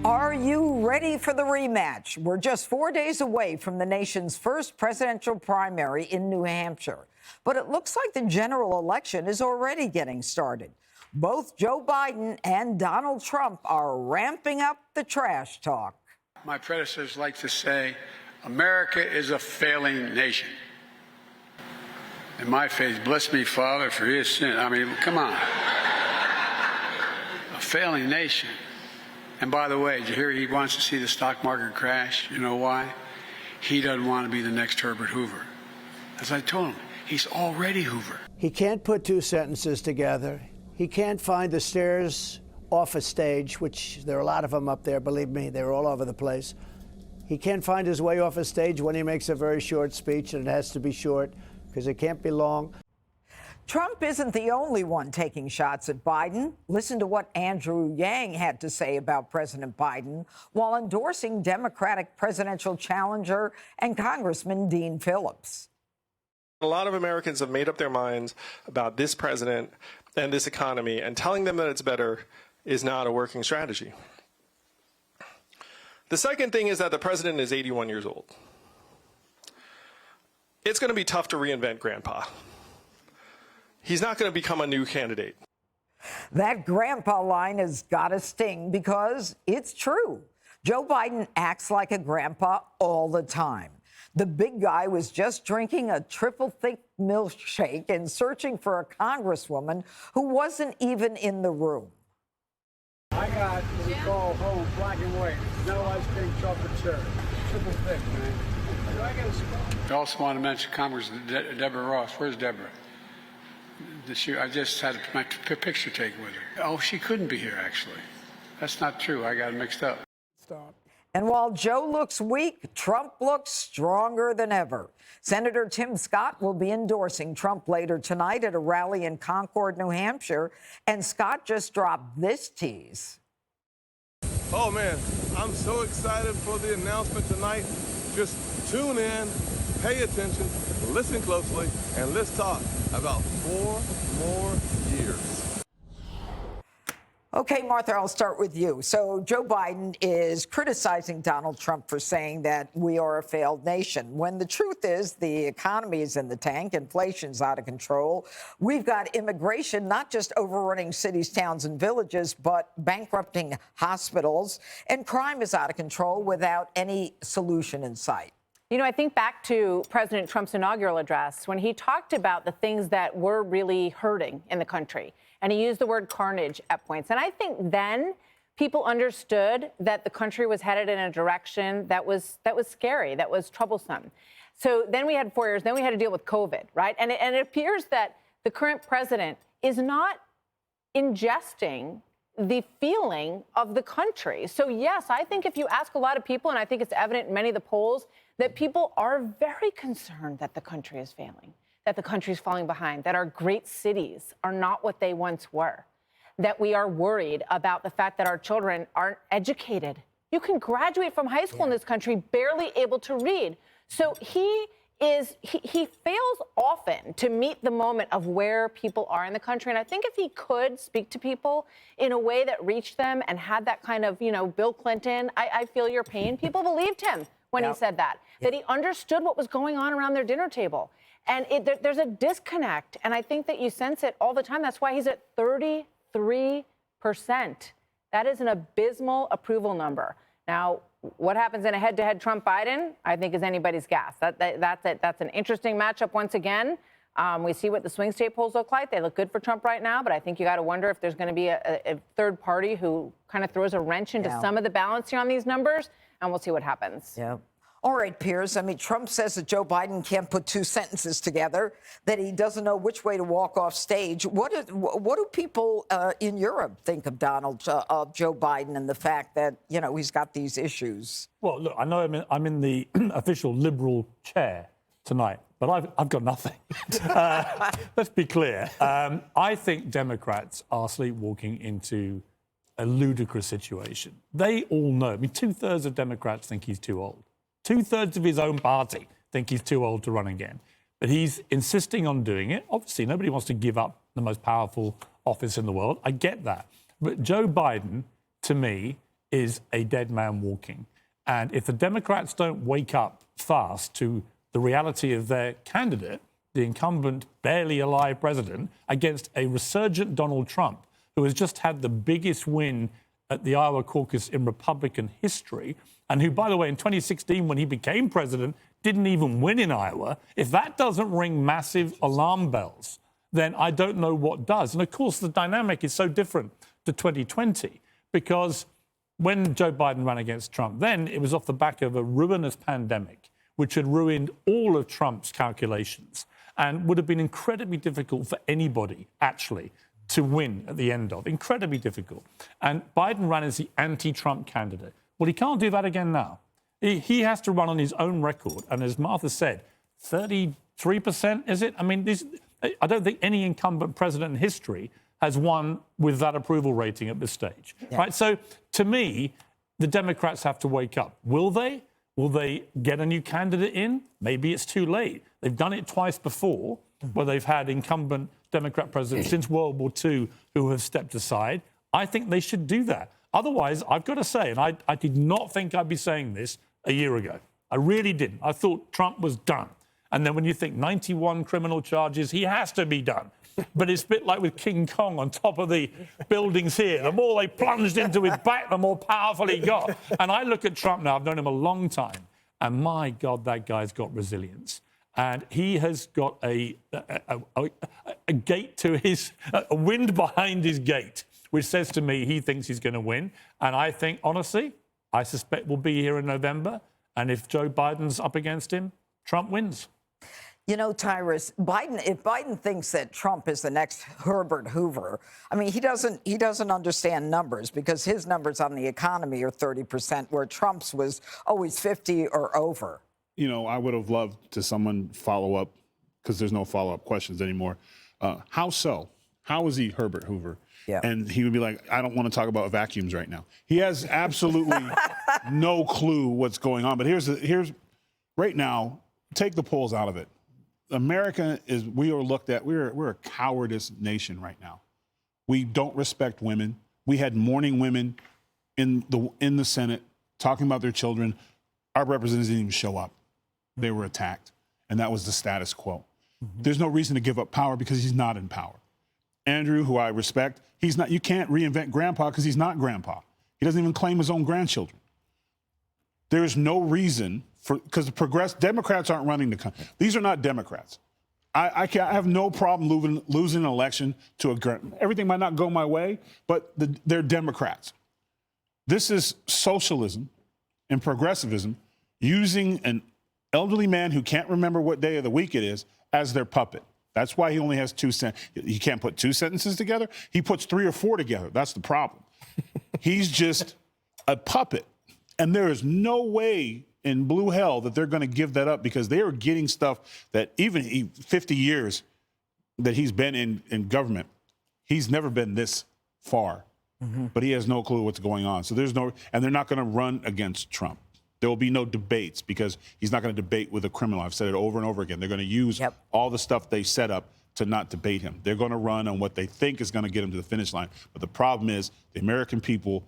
Are you ready for the rematch? We're just 4 days away from the nation's first presidential primary in New Hampshire. But it looks like the general election is already getting started. Both Joe Biden and Donald Trump are ramping up the trash talk. My predecessors like to say, America is a failing nation. In my faith, bless me, Father, for his sin. I mean, come on. A failing nation. And by the way, did you hear he wants to see the stock market crash? You know why? He doesn't want to be the next Herbert Hoover. As I told him, he's already Hoover. He can't put two sentences together. He can't find the stairs off a stage, which there are a lot of them up there, believe me, they're all over the place. He can't find his way off a stage when he makes a very short speech, and it has to be short because it can't be long. Trump isn't the only one taking shots at Biden. Listen to what Andrew Yang had to say about President Biden while endorsing Democratic presidential challenger and Congressman Dean Phillips. A lot of Americans have made up their minds about this president and this economy, and telling them that it's better is not a working strategy. The second thing is that the president is 81 years old. It's going to be tough to reinvent Grandpa. He's not going to become a new candidate. That grandpa line has got to sting because it's true. Joe Biden acts like a grandpa all the time. The big guy was just drinking a triple thick milkshake and searching for a congresswoman who wasn't even in the room. I got what we call home black and white. No ice cream, chocolate cherry. Triple thick, man. I also want to mention Congressman Deborah Ross. Where's Deborah? I just had my picture taken with her. Oh, she couldn't be here, actually. That's not true. I got it mixed up. Stop. And while Joe looks weak, Trump looks stronger than ever. Senator Tim Scott will be endorsing Trump later tonight at a rally in Concord, New Hampshire. And Scott just dropped this tease. Oh, man, I'm so excited for the announcement tonight. Just tune in, pay attention, listen closely, and let's talk about 4 more years. Okay, Martha, I'll start with you. So Joe Biden is criticizing Donald Trump for saying that we are a failed nation, when the truth is the economy is in the tank, inflation's out of control. We've got immigration not just overrunning cities, towns, and villages, but bankrupting hospitals, and crime is out of control without any solution in sight. You know, I think back to President Trump's inaugural address when he talked about the things that were really hurting in the country. And he used the word carnage at points. And I think then people understood that the country was headed in a direction that was scary, that was troublesome. So then we had 4 years. Then we had to deal with COVID, right? And it appears that the current president is not ingesting the feeling of the country. So, yes, I think if you ask a lot of people, and I think it's evident in many of the polls, that people are very concerned that the country is failing, that the country is falling behind, that our great cities are not what they once were, that we are worried about the fact that our children aren't educated. You can graduate from high school in this country barely able to read. So he fails often to meet the moment of where people are in the country. And I think if he could speak to people in a way that reached them and had that kind of, Bill Clinton, I feel your pain, people believed him when he said that he understood what was going on around their dinner table. And there's a disconnect. And I think that you sense it all the time. That's why he's at 33%. That is an abysmal approval number. Now, what happens in a head-to-head Trump-Biden, I think, is anybody's guess. That's an interesting matchup once again. We see what the swing state polls look like. They look good for Trump right now, but I think you got to wonder if there's going to be a third party who kind of throws a wrench into some of the balance here on these numbers, and we'll see what happens. Yeah. All right, Piers. I mean, Trump says that Joe Biden can't put two sentences together, that he doesn't know which way to walk off stage. What do people in Europe think of of Joe Biden and the fact that, he's got these issues? Well, look, I know I'm in the official Liberal chair tonight, but I've got nothing. Let's be clear. I think Democrats are sleepwalking into a ludicrous situation. They all know. I mean, 2/3 of Democrats think he's too old. 2/3 of his own party think he's too old to run again. But he's insisting on doing it. Obviously, nobody wants to give up the most powerful office in the world. I get that. But Joe Biden, to me, is a dead man walking. And if the Democrats don't wake up fast to the reality of their candidate, the incumbent, barely alive president, against a resurgent Donald Trump, who has just had the biggest win at the Iowa caucus in Republican history, and who, by the way, in 2016, when he became president, didn't even win in Iowa. If that doesn't ring massive alarm bells, then I don't know what does. And of course, the dynamic is so different to 2020, because when Joe Biden ran against Trump, then it was off the back of a ruinous pandemic, which had ruined all of Trump's calculations and would have been incredibly difficult for anybody, actually, to win at the end of. Incredibly difficult. And Biden ran as the anti-Trump candidate. Well, he can't do that again now. He has to run on his own record. And as Martha said, 33%, is it? I mean, I don't think any incumbent president in history has won with that approval rating at this stage. Yeah. Right? So, to me, the Democrats have to wake up. Will they? Will they get a new candidate in? Maybe it's too late. They've done it twice before, where they've had incumbent Democrat presidents since World War II who have stepped aside. I think they should do that. Otherwise, I've got to say, and I did not think I'd be saying this a year ago. I really didn't. I thought Trump was done. And then when you think 91 criminal charges, he has to be done. But it's a bit like with King Kong on top of the buildings here. The more they plunged into his back, the more powerful he got. And I look at Trump now, I've known him a long time, and my God, that guy's got resilience. And he has got a gate to his, a wind behind his gate, which says to me he thinks he's going to win. And I think, honestly, I suspect we'll be here in November. And if Joe Biden's up against him, Trump wins. You know, Tyrus, if Biden thinks that Trump is the next Herbert Hoover, I mean, he doesn't understand numbers, because his numbers on the economy are 30%, where Trump's was always 50 or over. You know, I would have loved to someone follow up, because there's no follow-up questions anymore. How so? How is he Herbert Hoover? Yeah. And he would be like, I don't want to talk about vacuums right now. He has absolutely no clue what's going on. But here's right now, take the polls out of it. America we are looked at, we're a cowardice nation right now. We don't respect women. We had mourning women in the Senate talking about their children. Our representatives didn't even show up. They were attacked. And that was the status quo. Mm-hmm. There's no reason to give up power, because he's not in power. Andrew, who I respect, you can't reinvent grandpa, because he's not grandpa. He doesn't even claim his own grandchildren. There's no reason because Democrats aren't running the country. These are not Democrats. I have no problem losing an election to everything might not go my way, but they're Democrats. This is socialism and progressivism using an elderly man who can't remember what day of the week it is as their puppet. That's why he only has two sentences. He can't put two sentences together. He puts 3 or 4 together. That's the problem. He's just a puppet. And there is no way in blue hell that they're going to give that up, because they are getting stuff that even 50 years that he's been in government, he's never been this far. Mm-hmm. But he has no clue what's going on. So and they're not going to run against Trump. There will be no debates, because he's not going to debate with a criminal. I've said it over and over again. They're going to use all the stuff they set up to not debate him. They're going to run on what they think is going to get him to the finish line. But the problem is the American people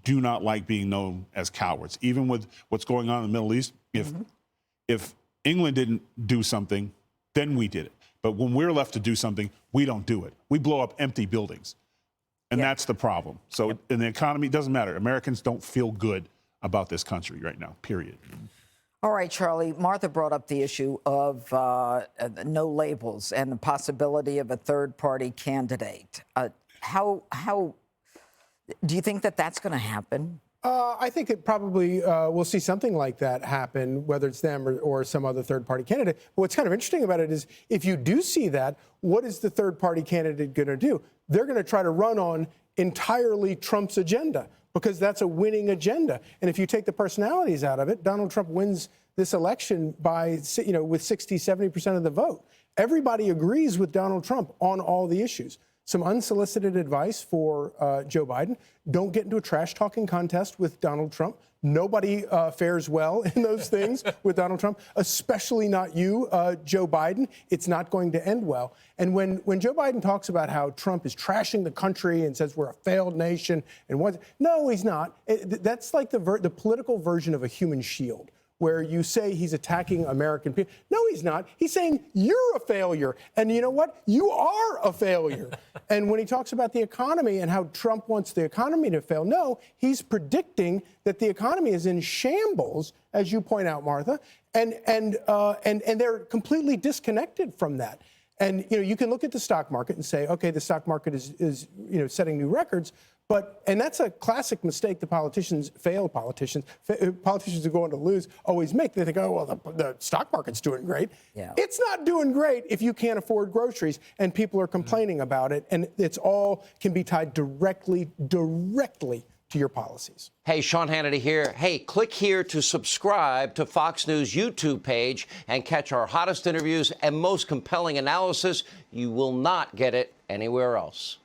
do not like being known as cowards. Even with what's going on in the Middle East, if England didn't do something, then we did it. But when we're left to do something, we don't do it. We blow up empty buildings. And that's the problem. So in the economy, it doesn't matter. Americans don't feel good about this country right now, period. All right, Charlie, Martha brought up the issue of no labels and the possibility of a third-party candidate. How do you think that that's going to happen? I think it probably we'll see something like that happen, whether it's them or some other third-party candidate. But what's kind of interesting about it is, if you do see that, what is the third-party candidate going to do? They're going to try to run on entirely Trump's agenda, because that's a winning agenda. And if you take the personalities out of it, Donald Trump wins this election by, with 60, 70% of the vote. Everybody agrees with Donald Trump on all the issues. some unsolicited advice for Joe Biden. Don't get into a trash-talking contest with Donald Trump. Nobody fares well in those things with Donald Trump, especially not you, Joe Biden. It's not going to end well. And when Joe Biden talks about how Trump is trashing the country and says we're a failed nation, and what? No, he's not. That's like the political version of a human shield, where you say he's attacking American people. No, he's not. He's saying you're a failure. And you know what? You are a failure. And when he talks about the economy and how Trump wants the economy to fail, no, he's predicting that the economy is in shambles, as you point out, Martha, and they're completely disconnected from that. And you can look at the stock market and say, okay, the stock market is setting new records. And that's a classic mistake the politicians who go on to lose always make. They think, oh, well, the stock market's doing great. Yeah. It's not doing great if you can't afford groceries and people are complaining about it. And it's all can be tied directly to your policies. Hey, Sean Hannity here. Hey, click here to subscribe to Fox News YouTube page and catch our hottest interviews and most compelling analysis. You will not get it anywhere else.